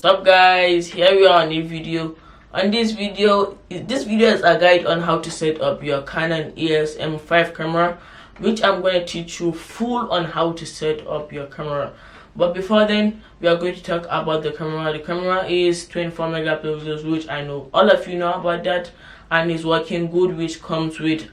Sup guys, here we are on a video. On this video is a guide on how to set up your Canon EOS M5 camera, which I'm going to teach you full on how to set up your camera. But before then, we are going to talk about the camera. The camera is 24 megapixels, which I know all of you know about that, and is working good, which comes with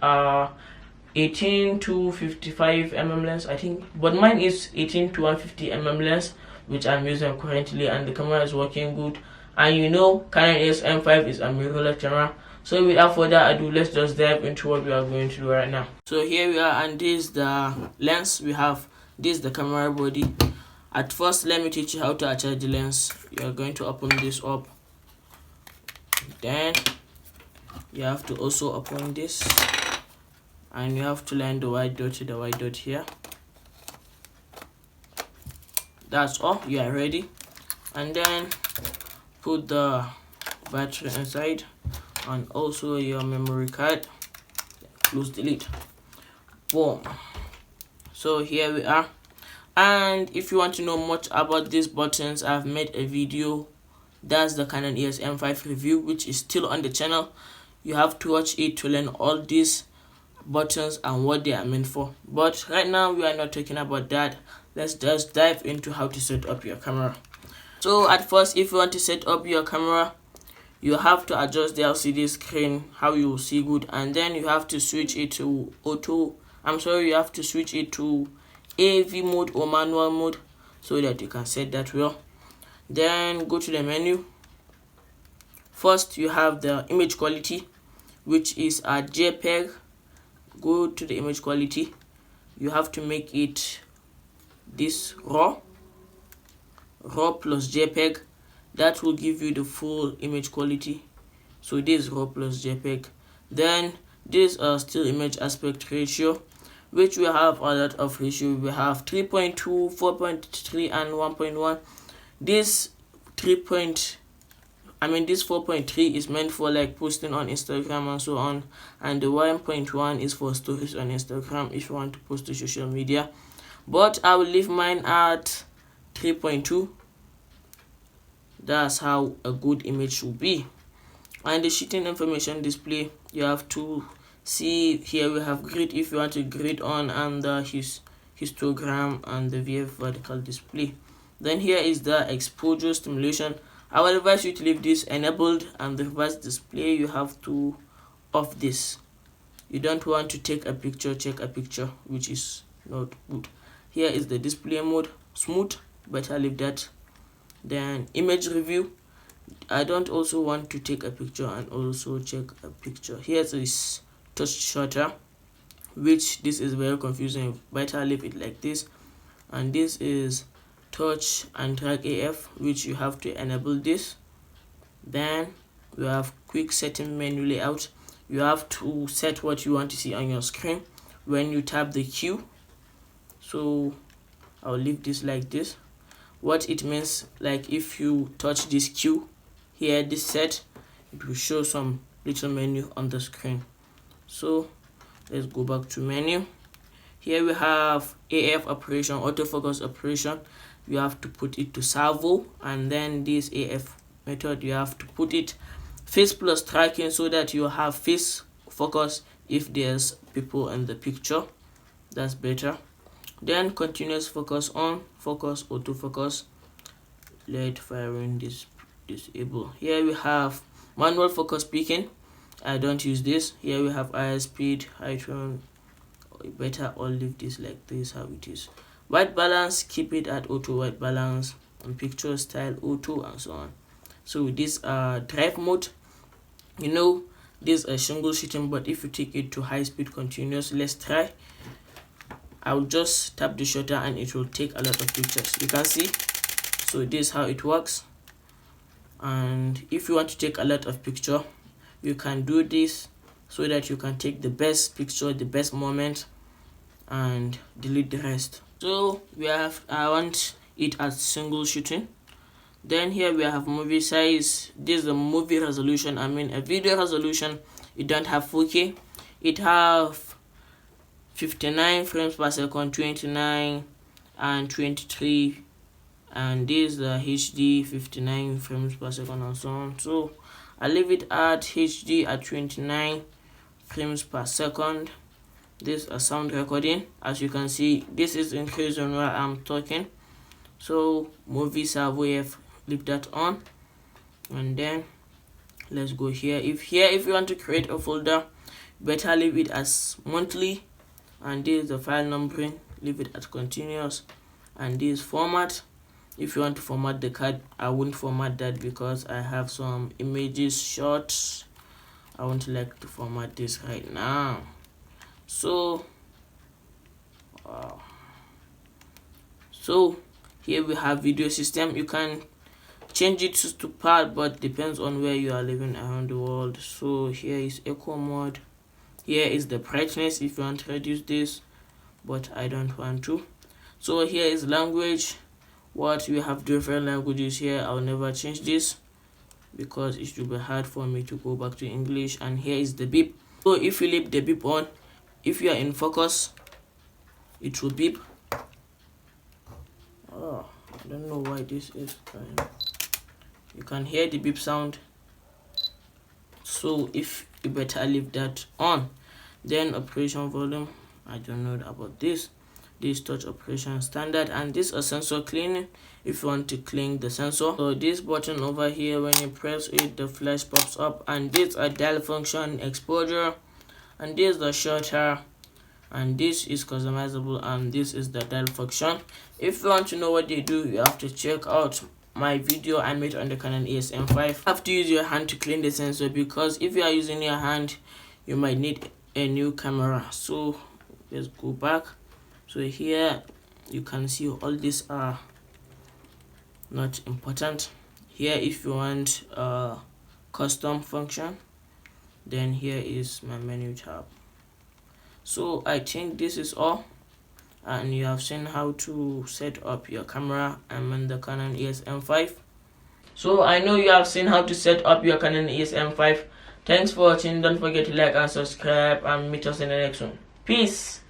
18 to 55 mm lens, I think, but mine is 18 to 150 mm lens, which I'm using currently, and the camera is working good. And you know, Canon EOS M5 is a mirrorless camera. So without further ado, let's just dive into what we are going to do right now. So here we are, and this is the lens we have. This is the camera body. At first, let me teach you how to attach the lens. You are going to open this up, then you have to also open this, and you have to line the white dot to the white dot here. That's all. You are ready. And then put the battery inside and also your memory card. Close, delete, boom. So here we are. And if you want to know much about these buttons, I've made a video. That's the Canon EOS M5 review, which is still on the channel. You have to watch it to learn all these buttons and what they are meant for. But right now we are not talking about that. Let's just dive into how to set up your camera. So at first, if you want to set up your camera, you have to adjust the LCD screen how you will see good, and then you have to switch it to you have to switch it to AV mode or manual mode so that you can set that well. Then go to the menu. First, you have the image quality, which is a JPEG. Go to the image quality. You have to make it this raw plus JPEG. That will give you the full image quality. So this raw plus JPEG. Then this still image aspect ratio, which we have a lot of ratio. We have 3.2, 4.3 and 1.1. This 4.3 is meant for like posting on Instagram and so on, and the 1.1 is for stories on Instagram if you want to post to social media. But I will leave mine at 3.2. That's how a good image should be. And the shooting information display, you have to see here we have grid if you want to grid on, and the histogram and the VF vertical display. Then here is the exposure stimulation. I will advise you to leave this enabled, and the reverse display you have to off this. You don't want to take a picture, check a picture, which is not good. Here is the display mode, smooth, better leave that. Then image review, I don't also want to take a picture and also check a picture. Here is touch shutter, which this is very confusing, better leave it like this. And this is touch and track AF, which you have to enable this. Then we have quick setting menu layout. You have to set what you want to see on your screen when you tap the Q. So I'll leave this like this. What it means, like if you touch this Q here, this set, it will show some little menu on the screen. So let's go back to menu. Here we have AF operation, autofocus operation. You have to put it to servo, and then this AF method you have to put it face plus tracking so that you have face focus if there's people in the picture. That's better. Then continuous focus on, focus, autofocus, let firing disable. Here we have manual focus peaking. I don't use this. Here we have higher speed, high tone. Better all leave this like this how it is. White balance, keep it at auto white balance, and picture style auto, and so on. So this drive mode, you know, this is single shooting, but if you take it to high speed continuous, let's try. I'll just tap the shutter and it will take a lot of pictures. You can see. So this is how it works. And if you want to take a lot of picture, you can do this so that you can take the best picture, the best moment, and delete the rest. So I want it as single shooting. Then here we have movie size. This is the movie resolution, a video resolution. It don't have 4K. It have 59 frames per second, 29 and 23 and this is the HD 59 frames per second and so on. So I leave it at HD at 29 frames per second. This is a sound recording. As you can see, this is increasing while I'm talking. So movie servo, leave that on, and then let's go here. If you want to create a folder, better leave it as monthly, and this is the file numbering, leave it as continuous, and this format. If you want to format the card, I won't format that because I have some images shots. I won't like to format this right now. So here we have video system. You can change it to part, but depends on where you are living around the world. So here is echo mode. Here is the brightness if you want to reduce this, but I don't want to. So here is language. What we have different languages here. I'll never change this because it should be hard for me to go back to English. And here is the beep. So if you leave the beep on, if you are in focus, it will beep. Oh, I don't know why this is trying. You can hear the beep sound. So if you better leave that on. Then operation volume, I don't know about this. This touch operation standard, and this is a sensor cleaning if you want to clean the sensor. So this button over here, when you press it, the flash pops up, and this a dial function exposure, and this is the shutter, and this is customizable, and this is the dial function. If you want to know what they do, you have to check out my video I made on the Canon EOS M5. You have to use your hand to clean the sensor, because if you are using your hand, you might need a new camera. So let's go back. So here you can see all these are not important. Here if you want a custom function, then here is my menu tab. So I think this is all, and you have seen how to set up your camera. I'm on the Canon EOS M5. So I know you have seen how to set up your Canon EOS M5. Thanks for watching. Don't forget to like and subscribe, and meet us in the next one. Peace.